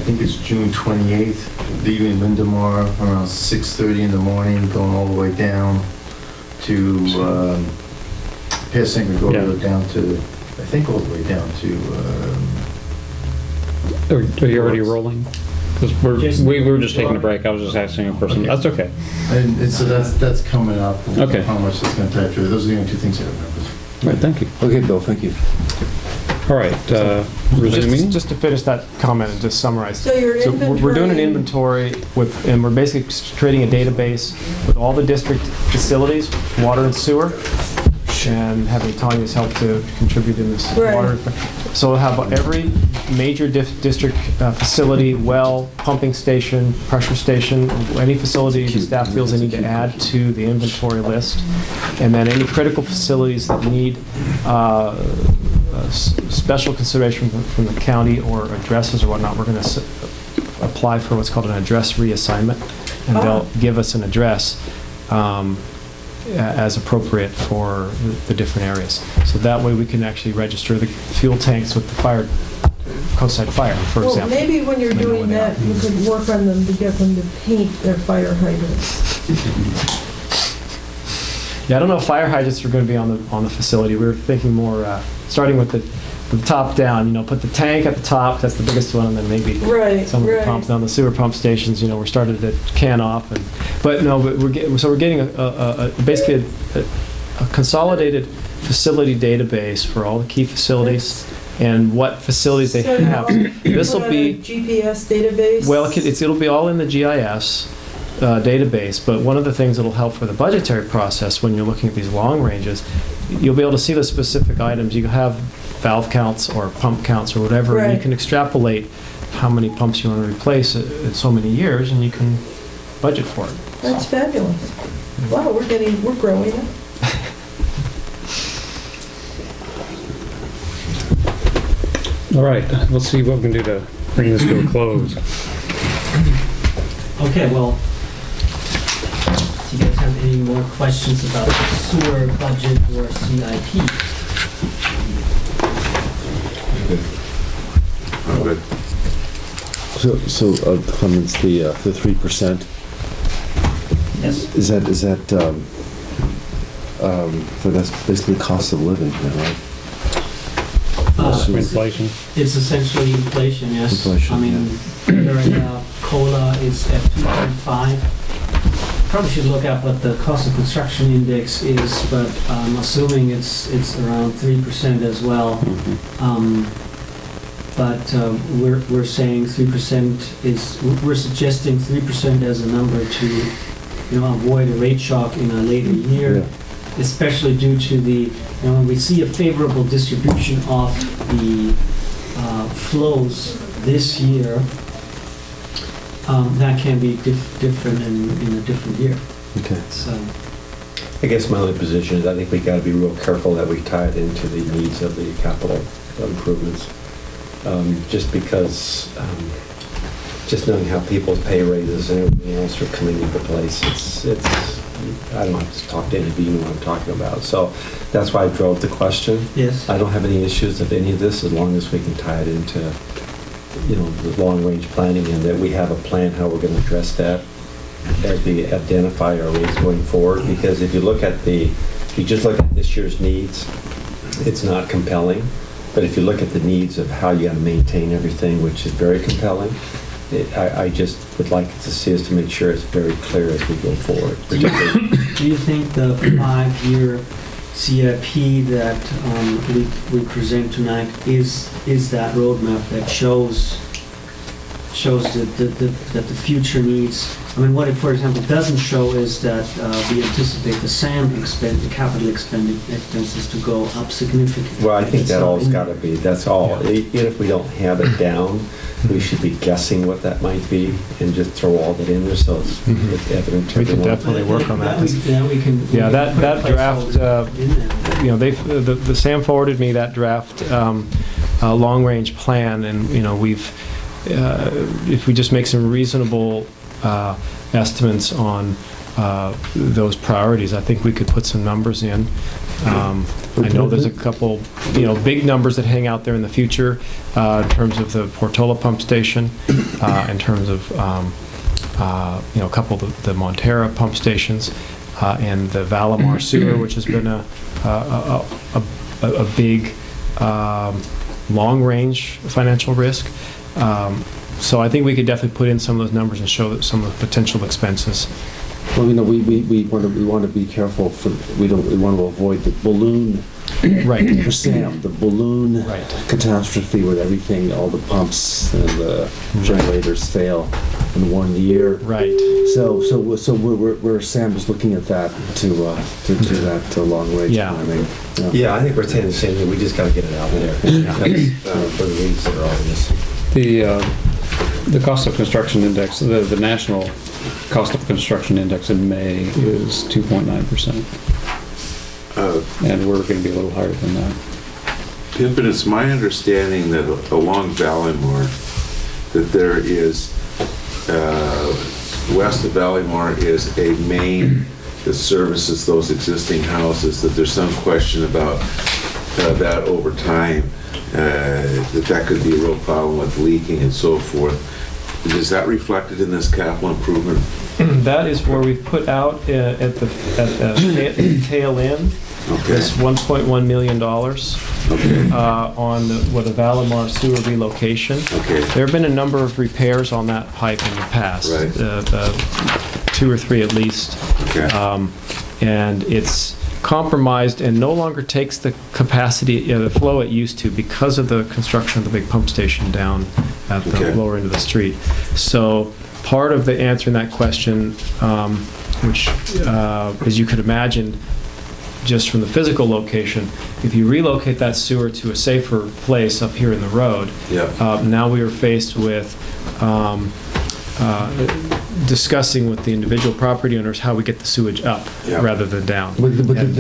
think it's June 28th, leaving Lindemar around 6:30 in the morning, going all the way down to passing Gregorio down to, I think all the way down to... Are you already rolling? Because we were just taking a break. I was just asking for some. That's okay. And so that's coming up. Okay. How much that's going to take. Those are the only two things I remember. All right, thank you. Okay, Bill, thank you. All right, resuming. Just to finish that comment and just summarize. So your inventory... we're doing an inventory and we're basically creating a database with all the district facilities, water and sewer, and having Tanya's help to contribute in this water. So we'll have every major district facility, well, pumping station, pressure station, any facility the staff feels they need to add to the inventory list. And then any critical facilities that need special consideration from the county or addresses or whatnot, we're going to apply for what's called an address reassignment. And they'll give us an address as appropriate for the different areas. So that way we can actually register the fuel tanks with the fire, coastside fire, for example. Well, maybe when you're doing that, you could work on them to get them to paint their fire hydrants. Yeah, I don't know if fire hydrants are going to be on the facility. We were thinking more, starting with the top down, put the tank at the top, that's the biggest one, and then maybe some of the pumps down the sewer pump stations, we're starting to can off. But we're getting basically a consolidated facility database for all the key facilities and what facilities they have. This will be a GPS database. Well, it'll be all in the GIS database, but one of the things that'll help for the budgetary process when you're looking at these long ranges, you'll be able to see the specific items. You have valve counts or pump counts or whatever, and you can extrapolate how many pumps you want to replace in so many years, and you can budget for it. That's fabulous. Wow, we're growing up. All right, let's see what we can do to bring this to a close. Okay, well, do you guys have any more questions about the sewer budget or CIP? Good. So Clemens, the 3%. Yes. Is that so that's basically cost of living, right? Inflation. It's essentially inflation, yes. Inflation, I mean, COLA is at 2.5. Probably should look up what the cost of construction index is, but I'm assuming it's around 3% as well. But we're saying 3% is, we're suggesting 3% as a number to, avoid a rate shock in a later year, especially due to the, when we see a favorable distribution of the flows this year, that can be different in a different year. Okay. So, I guess my only position is I think we got to be real careful that we tie it into the needs of the capital improvements. Just because, just knowing how people's pay raises and everything else are coming into place, I don't have to talk to any of you, know what I'm talking about. So that's why I drove the question. yes. I don't have any issues with any of this as long as we can tie it into, the long-range planning and that we have a plan how we're going to address that as we identify our rates going forward. Because if you just look at this year's needs, it's not compelling. But if you look at the needs of how you got to maintain everything, which is very compelling, I just would like to see us to make sure it's very clear as we go forward. Do you think the 5-year CIP that we present tonight is that roadmap that shows that the future needs? I mean, what it, for example, doesn't show is that we anticipate the the capital expenses to go up significantly. Well, I think that all's got to be, that's all. Even if we don't have it down, we should be guessing what that might be and just throw all that in there so it's evident to We can everyone. definitely work on that. We can. That draft, the Sam forwarded me that draft long-range plan, and we've if we just make some reasonable estimates on those priorities. I think we could put some numbers in. I know there's a couple, big numbers that hang out there in the future in terms of the Portola pump station, in terms of, a couple of the Montara pump stations, and the Valimar sewer, which has been a big long-range financial risk. So I think we could definitely put in some of those numbers and show some of the potential expenses. Well, we want to be careful we want to avoid the balloon. Right. For Sam, the balloon Right. catastrophe where everything, all the pumps and the generators fail in 1 year. Right. So we're Sam is looking at that to do that long range Yeah. planning. Yeah, I think we're saying the same thing, we just gotta get it out there. For the reasons that are obvious. The cost of construction index, the national cost of construction index in May is 2.9%. And we're going to be a little higher than that. Pippin, it's my understanding that along Valimar, that there is, west of Valimar is a main that services those existing houses, that there's some question about that over time, that could be a real problem with leaking and so forth. Is that reflected in this capital improvement? That is where we've put out at the tail end, Okay. this $1.1 million Okay. on the Valimar sewer relocation. Okay. There have been a number of repairs on that pipe in the past, Right. 2 or 3 at least. Okay. And it's compromised and no longer takes the capacity, the flow it used to because of the construction of the big pump station down at the Okay. lower end of the street. So part of the answer in that question, which, as you could imagine, just from the physical location, if you relocate that sewer to a safer place up here in the road, Yeah. now we are faced with discussing with the individual property owners how we get the sewage up Yeah. rather than down. But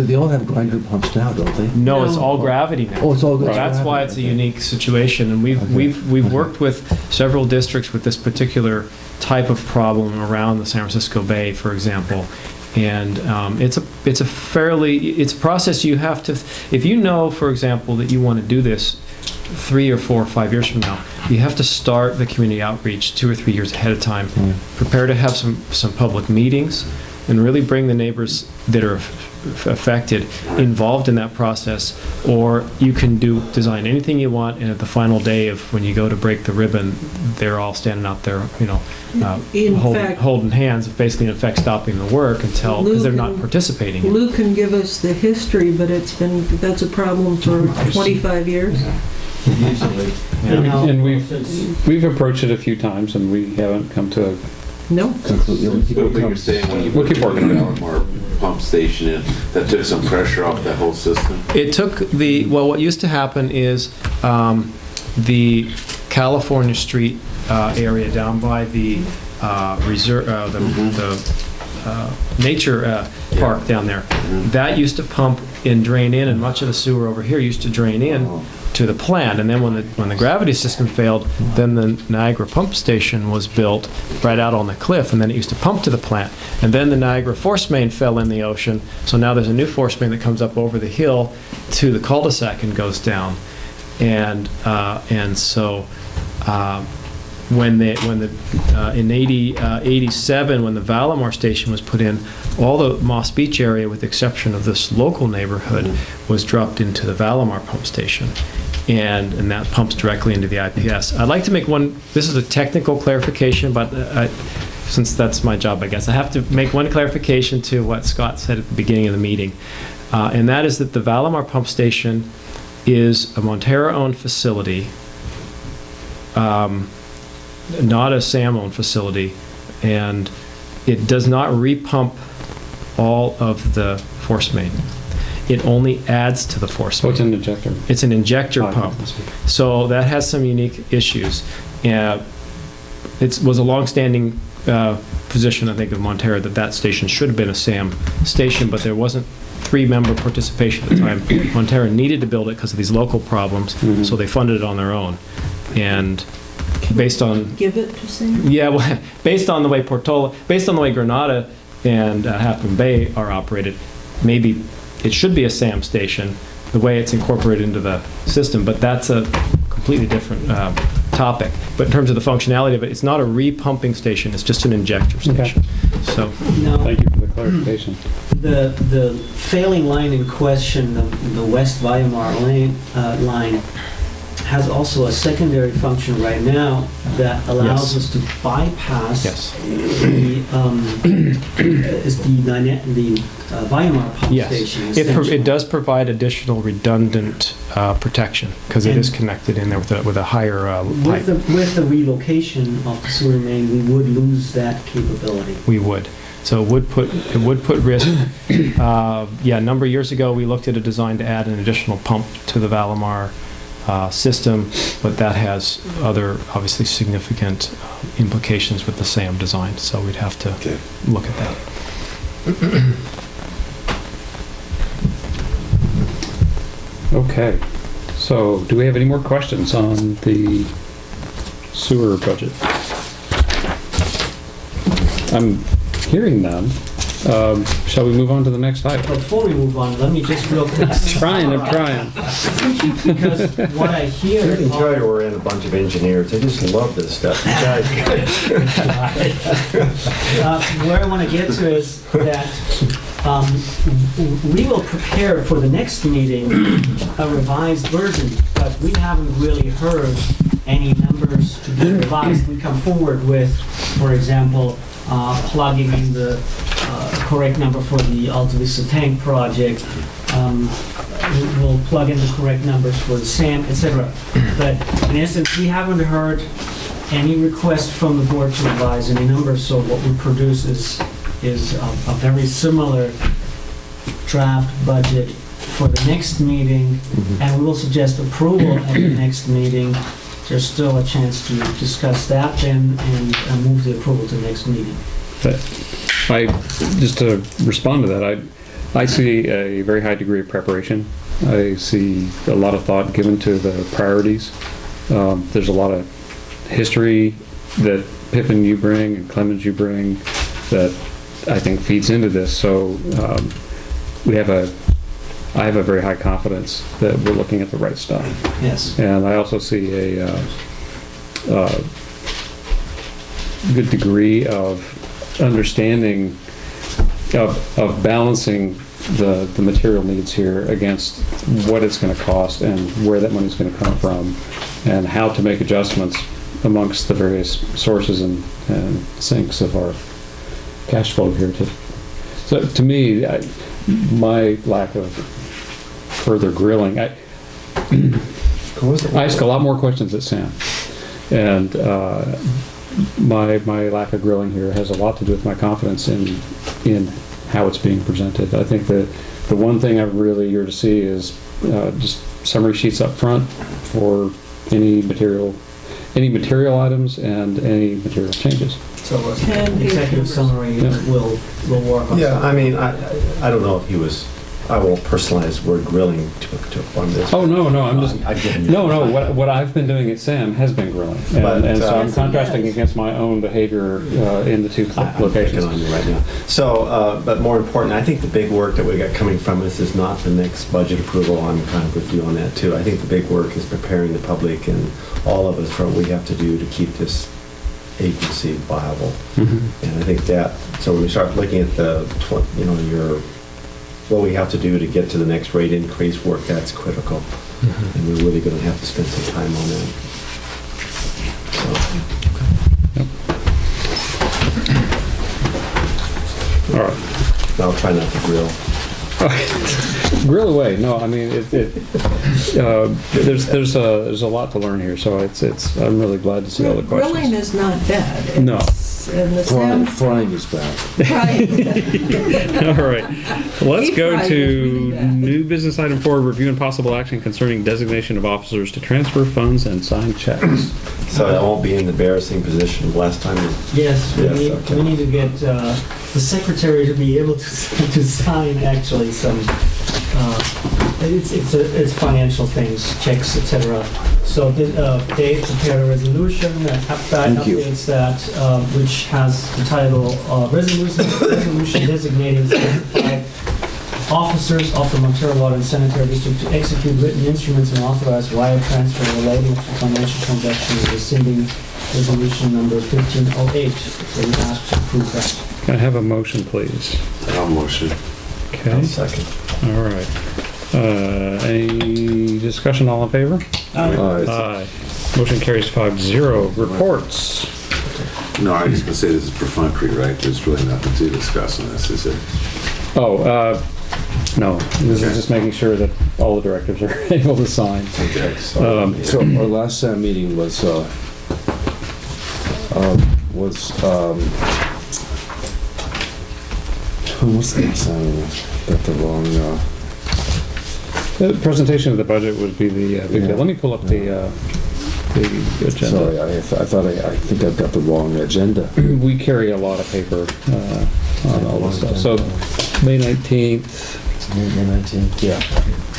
they all have grinder pumps now, don't they? No, it's all gravity now. Oh, it's all gravity. That's why it's a Okay. unique situation, and we've worked with several districts with this particular type of problem around the San Francisco Bay, for example. And it's a process you have to, if you know, for example, that you want to do this 3 or 4 or 5 years from now, you have to start the community outreach 2 or 3 years ahead of time. Prepare to have some public meetings and really bring the neighbors that are affected involved in that process. Or you can design anything you want, and at the final day of when you go to break the ribbon, they're all standing out there, holding hands, basically in effect stopping the work until, because they're not participating in it. Lou can give us the history, but that's a problem for 25 years. Usually. Yeah. And we've approached it a few times, and we haven't come to a No. But you're saying when you We'll keep working on it. Valimar pump station in, that took some pressure off that whole system? It took what used to happen is the California Street area down by the reserve, the nature park down there, that used to pump and drain in, and much of the sewer over here used to drain in to the plant. And then when the gravity system failed, then the Niagara pump station was built right out on the cliff, and then it used to pump to the plant. And then the Niagara force main fell in the ocean, so now there's a new force main that comes up over the hill to the cul-de-sac and goes down. And so in 87, when the Valimar station was put in, all the Moss Beach area, with the exception of this local neighborhood, was dropped into the Valimar pump station. And that pumps directly into the IPS. I'd like to make this is a technical clarification, but since that's my job, I guess, I have to make one clarification to what Scott said at the beginning of the meeting. And that is that the Valimar pump station is a Montara-owned facility, not a SAM-owned facility, and it does not repump all of the force main. It only adds to the force main. what's an injector? It's an injector pump. So that has some unique issues. It was a long-standing position, I think, of Montara that station should have been a SAM station, but there wasn't 3-member participation at the time. Montara needed to build it because of these local problems, so they funded it on their own. And based on Give it to Sam? yeah, well, based on the way Granada and Half Moon Bay are operated, maybe it should be a SAM station, the way it's incorporated into the system, but that's a completely different topic. But in terms of the functionality of it, it's not a repumping station, it's just an injector station. So, Now, Thank you for the clarification. the failing line in question, the West Weimar line, has also a secondary function right now that allows Yes. us to bypass yes. the Weimar pump Yes. station. It essentially. does provide additional redundant protection, because it is connected in there with a higher pipe. With the relocation of the sewer main, we would lose that capability. We would. So it would put risk. Yeah, a number of years ago, we looked at a design to add an additional pump to the Valimar system, but that has other, obviously significant implications with the SAM design, so we'd have to Okay. look at that. Okay, so do we have any more questions on the sewer budget? I'm hearing none. Shall we move on to the next item? Before we move on, let me just real quick. I'm trying. Because what I hear. You can tell we're in a bunch of engineers. They just love this stuff. You guys- Where I want to get to is that we will prepare for the next meeting a revised version, but we haven't really heard any numbers to be revised. We come forward with, for example, plugging in the correct number for the Alta Vista Tank project. We'll plug in the correct numbers for the SAM, etc. But in essence, we haven't heard any request from the board to revise any numbers, so what we produce is a very similar draft budget for the next meeting, and we will suggest approval at the next meeting. There's still a chance to discuss that then and move the approval to the next meeting. Just to respond to that, I see a very high degree of preparation. I see a lot of thought given to the priorities. There's a lot of history that Pippin you bring and Clemens you bring that I think feeds into this. So I have a very high confidence that we're looking at the right stuff. Yes. And I also see a good degree of understanding of balancing the material needs here against what it's going to cost and where that money's going to come from and how to make adjustments amongst the various sources and sinks of our cash flow here. So to me, my lack of further grilling, I ask a lot more questions at Sam, and my lack of grilling here has a lot to do with my confidence in how it's being presented. I think that the one thing I'm really here to see is just summary sheets up front for any material items and any material changes. So executive summary will work on. Yeah, I mean, I don't know if he was, I won't personalize the word grilling to on this. Oh, no, I'm just, I get you. no, what I've been doing at Sam has been grilling. And so I'm contrasting against my own behavior in the two I'm locations. picking on you right now. So, but more important, I think the big work that we got coming from this is not the next budget approval. I'm kind of with you on that too. I think the big work is preparing the public and all of us for what we have to do to keep this agency viable. And I think that, so when we start looking at what we have to do to get to the next rate increase work, that's critical. And we're really going to have to spend some time on that. So. All right. I'll try not to grill. Grill away. No, I mean there's a lot to learn here. So I'm really glad to see all the questions. Grilling is not bad. No. And the Sam Frying is bad. right. All right. Let's Deep go fried is to really bad. new business item 4: review and possible action concerning designation of officers to transfer funds and sign checks. So I won't be in the embarrassing position of last time. Yes, Yes, we need to get the secretary to be able to sign actually some it's financial things, checks, etc. So Dave prepared a resolution that Thank you. updates that, which has the title resolution designating specified officers of the Montara Water and Sanitary District to execute written instruments and authorize wire transfer relating to financial transactions, rescinding resolution number 1508. So we ask to approve that. Can I have a motion, please? I'll motion. Okay. Second. All right. Any discussion, all in favor? Aye. Motion carries 5-0. Reports. No, I was just gonna say this is perfunctory, right? There's really nothing to discuss on this, is it? No, this is just making sure that all the directors are able to sign. Okay. So our last meeting was what's the last time? Got the wrong. The presentation of the budget would be the big deal. Let me pull up the agenda. Sorry, I think I've got the wrong agenda. We carry a lot of paper on all this stuff. So May 19th. May 19th. Yeah.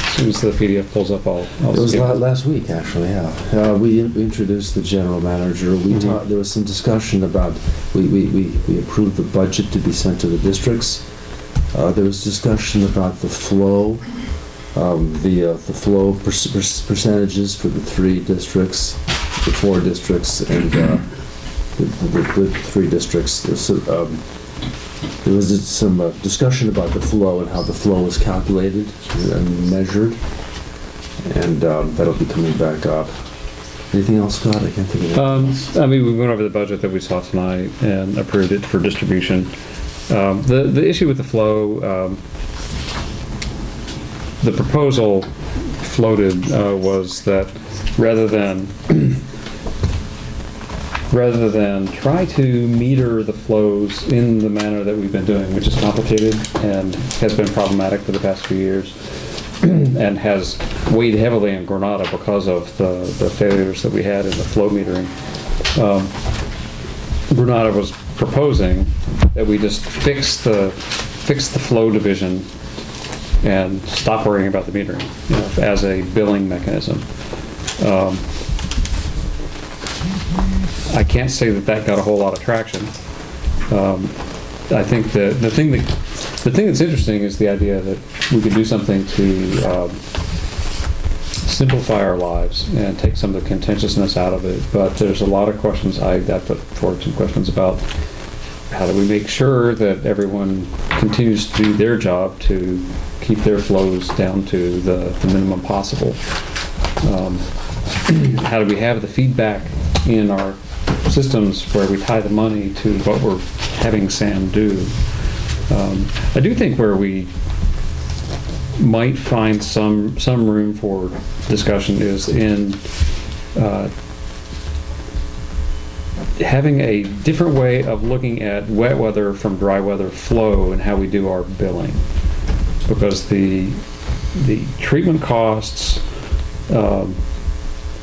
As soon as the PDF pulls up, I'll It was skip it. last week, actually, yeah. We introduced the general manager. There was some discussion about, we approved the budget to be sent to the districts. There was discussion about the flow, the flow percentages for the 3 districts, the 4 districts, and the 3 districts. There was some discussion about the flow and how the flow was calculated and measured, and that'll be coming back up. Anything else, Scott? I can't think of anything. I mean, we went over the budget that we saw tonight and approved it for distribution. The issue with the flow, the proposal floated was that rather than try to meter the flows in the manner that we've been doing, which is complicated and has been problematic for the past few years, and has weighed heavily in Granada because of the failures that we had in the flow metering. Granada was proposing that we just fix the flow division and stop worrying about the metering, as a billing mechanism. I can't say that got a whole lot of traction. I think the thing that's interesting is the idea that we could do something to simplify our lives and take some of the contentiousness out of it. But there's a lot of questions. I put forward some questions about how do we make sure that everyone continues to do their job to keep their flows down to the minimum possible. How do we have the feedback in our systems where we tie the money to what we're having SAM do? I do think where we might find some room for discussion is in having a different way of looking at wet weather from dry weather flow and how we do our billing, because the treatment costs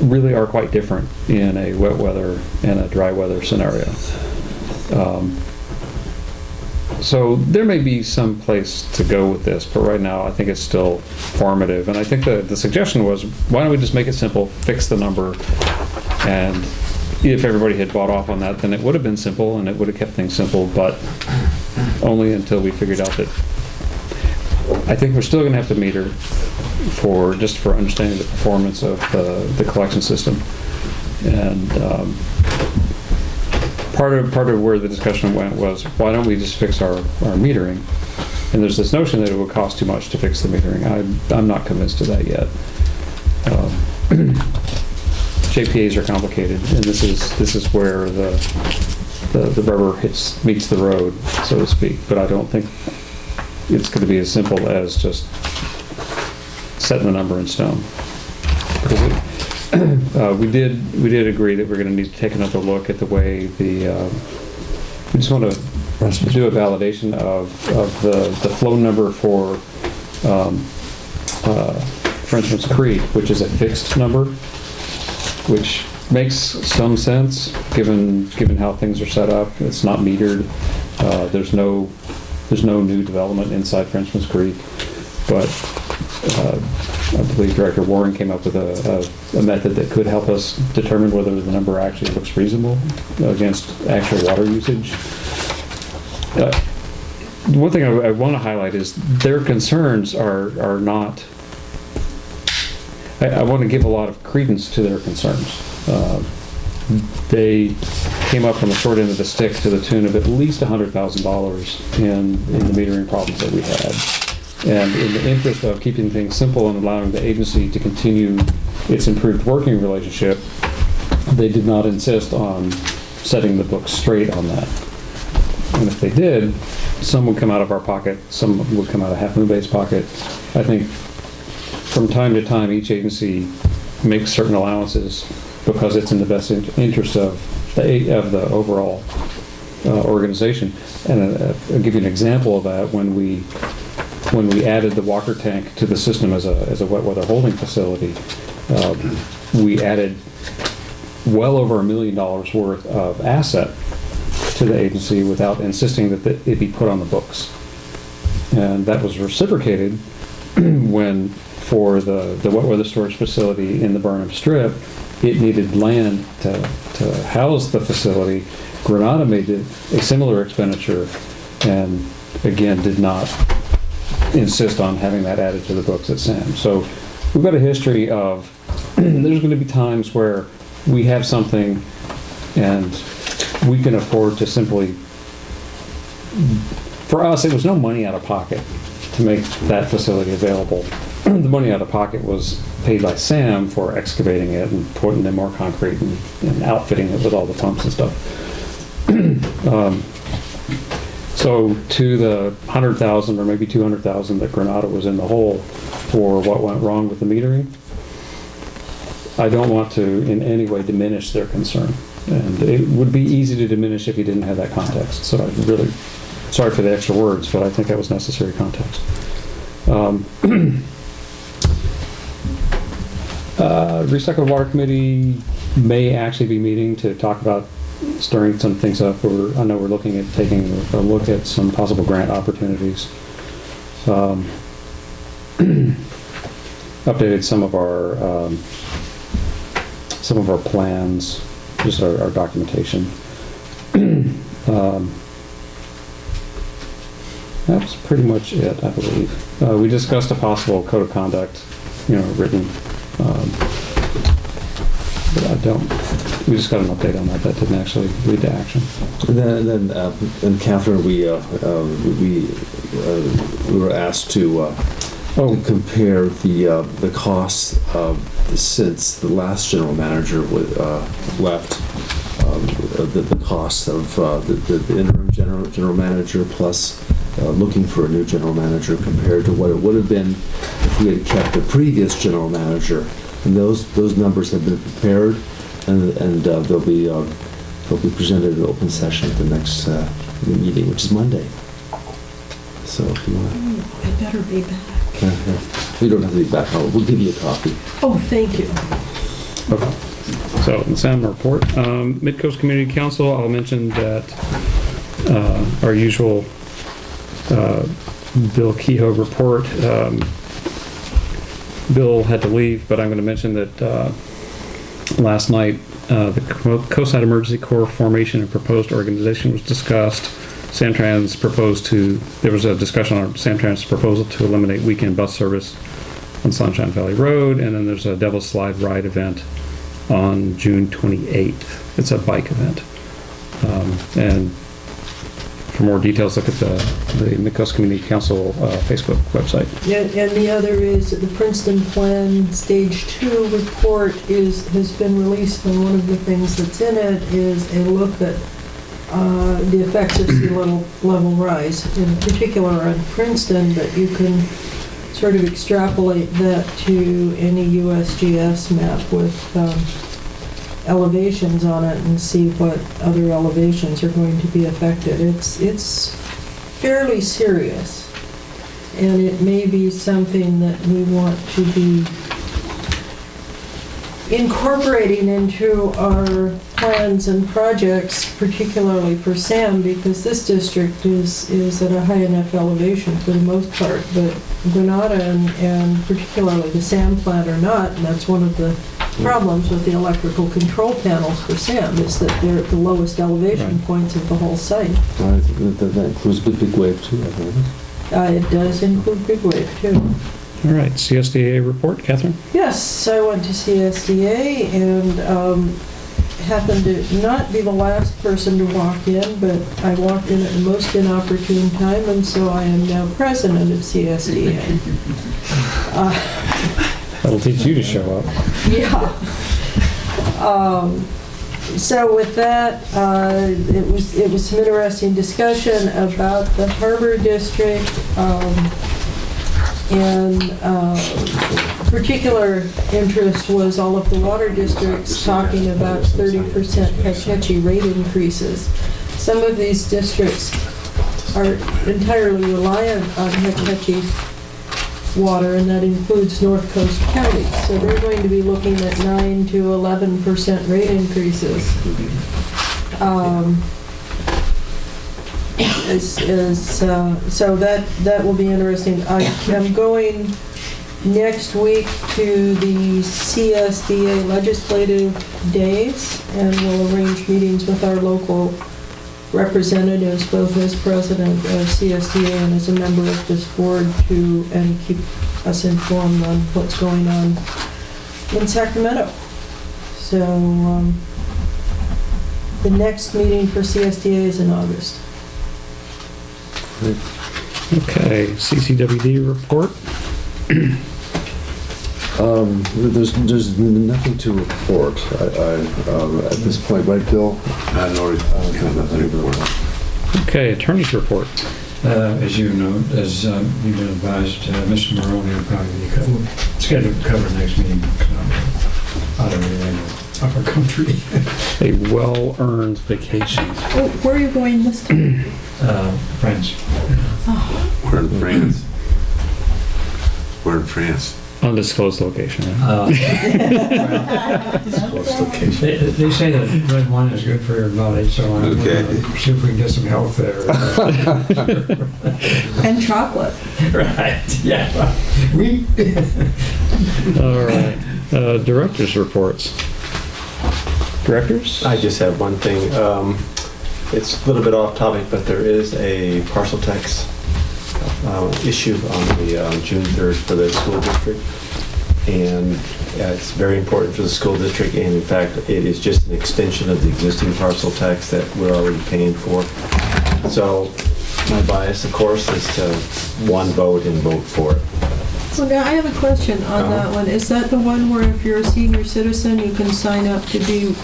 really are quite different in a wet weather and a dry weather scenario. So there may be some place to go with this, but right now I think it's still formative. And I think the suggestion was, why don't we just make it simple, fix the number, and if everybody had bought off on that, then it would have been simple and it would have kept things simple, but only until we figured out that I think we're still going to have to meter for understanding the performance of the collection system. And part of where the discussion went was, why don't we just fix our metering? And there's this notion that it would cost too much to fix the metering. I'm not convinced of that yet. JPAs are complicated, and this is where the rubber meets the road, so to speak. But I don't think it's going to be as simple as just setting the number in stone. Because we did agree that we're going to need to take another look at the way we just want to do a validation of the flow number for instance, Creek, which is a fixed number, which makes some sense given how things are set up. It's not metered. There's no new development inside Frenchman's Creek, but I believe Director Warren came up with a method that could help us determine whether the number actually looks reasonable against actual water usage. One thing I want to highlight is their concerns are not, I want to give a lot of credence to their concerns. They came up from the short end of the stick to the tune of at least $100,000 in the metering problems that we had. And in the interest of keeping things simple and allowing the agency to continue its improved working relationship, they did not insist on setting the books straight on that. And if they did, some would come out of our pocket, some would come out of Half Moon Bay's pocket. I think from time to time, each agency makes certain allowances because it's in the best interest of the overall organization. And I'll give you an example of that. When we added the Walker tank to the system as a wet weather holding facility, we added well over $1 million worth of asset to the agency without insisting that it be put on the books. And that was reciprocated when, for the wet weather storage facility in the Burnham Strip, it needed land to house the facility. Granada made a similar expenditure and, again, did not insist on having that added to the books at SAM. So we've got a history of there's going to be times where we have something and we can afford to simply, for us, it was no money out of pocket to make that facility available. The money out of pocket was paid by SAM for excavating it and putting in more concrete and outfitting it with all the pumps and stuff. So to the 100,000 or maybe 200,000 that Granada was in the hole for what went wrong with the metering, I don't want to in any way diminish their concern. And it would be easy to diminish if you didn't have that context. So I'm really sorry for the extra words, but I think that was necessary context. Recycled Water Committee may actually be meeting to talk about stirring some things up. I know we're looking at taking a look at some possible grant opportunities. Updated some of our plans, just our documentation. That's pretty much it, I believe. We discussed a possible code of conduct, written. But we just got an update on that. That didn't actually lead to action. And then Catherine, we were asked to compare the costs since the last general manager left. The costs of the interim general manager plus looking for a new general manager compared to what it would have been if we had kept the previous general manager. And those numbers have been prepared, and they'll be presented in open session at the next meeting, which is Monday. So if you want to, I better be back. We don't have to be back. We'll give you a copy. Oh, thank you. Okay. So the SAM report, Midcoast Community Council. I'll mention that our usual Bill Kehoe report. Bill had to leave, but I'm going to mention that last night the Coastside Emergency Corps formation and proposed organization was discussed. Samtrans there was a discussion on Samtrans' proposal to eliminate weekend bus service on Sunshine Valley Road, and then there's a Devil's Slide Ride event on June 28th. It's a bike event. And for more details, look at the Midcoast Community Council Facebook website. And the other is the Princeton Plan Stage 2 report has been released, and one of the things that's in it is a look at the effects of sea level rise, in particular on Princeton, but you can sort of extrapolate that to any USGS map with elevations on it and see what other elevations are going to be affected. It's fairly serious, and it may be something that we want to be incorporating into our plans and projects, particularly for SAM, because this district is at a high enough elevation for the most part, but Granada and particularly the SAM plant are not, and that's one of the problems with the electrical control panels for SAM, is that they're at the lowest elevation Right. points of the whole site. That includes big wave too, I think. It does include big wave too. All right, CSDA report, Catherine? Yes, I went to CSDA and happened to not be the last person to walk in, but I walked in at the most inopportune time, and so I am now president of CSDA. That'll teach you to show up. Yeah. So with that, it was some interesting discussion about the Harbor District, and particular interest was all of the water districts talking about 30% Hetchy rate increases. Some of these districts are entirely reliant on Hetchy water, and that includes North Coast counties. So they're going to be looking at 9 to 11% rate increases. So that will be interesting. I am going next week to the CSDA legislative days, and we'll arrange meetings with our local representatives, both as president of CSDA and as a member of this board, and keep us informed on what's going on in Sacramento. So the next meeting for CSDA is in August. Okay, CCWD report? There's nothing to report at this point, right, Bill? Nothing to report. Okay, attorney's report. As you know, as you've been advised, Mr. Maroney will probably be scheduled to cover next meeting out of the upper country. A well-earned vacation. Oh, where are you going this time? France. We're in France. We're in France. Undisclosed location. They say that red wine is good for your body, so I'm going to see if we can get some health there. And chocolate. Right, yeah. We. All right, director's reports. Directors? I just have one thing. It's a little bit off topic, but there is a parcel tax issue on the June 3rd for the school district. And it's very important for the school district, and in fact, it is just an extension of the existing parcel tax that we're already paying for. So my bias, of course, is to one vote and vote for it. Well, now I have a question on that one. Is that the one where if you're a senior citizen, you can sign up to be,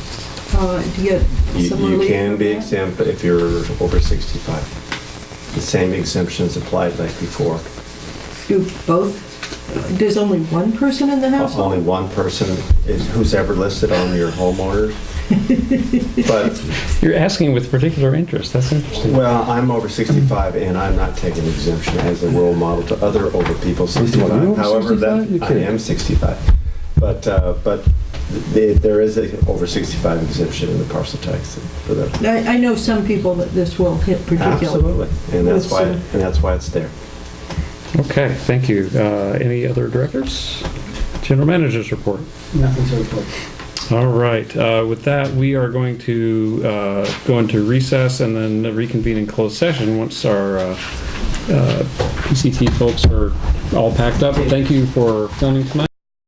to get some relief? You can from be that? exempt if you're over 65. The same exemptions applied like before. Do both? There's only one person in the household? Only one person is who's ever listed on your homeowner. But You're asking with particular interest. That's interesting. well, I'm over 65 and I'm not taking exemption as a role model to other older people 65. You're over However, 65? You're I kidding. am 65. But there is a over 65 exemption in the parcel tax for them. I know some people that this will hit particularly. Absolutely, and that's why it's there. Okay, thank you. Any other directors? General Manager's report. Nothing to report. All right, with that, we are going to go into recess and then reconvene in closed session once our PCT folks are all packed up. Thank you for filming tonight.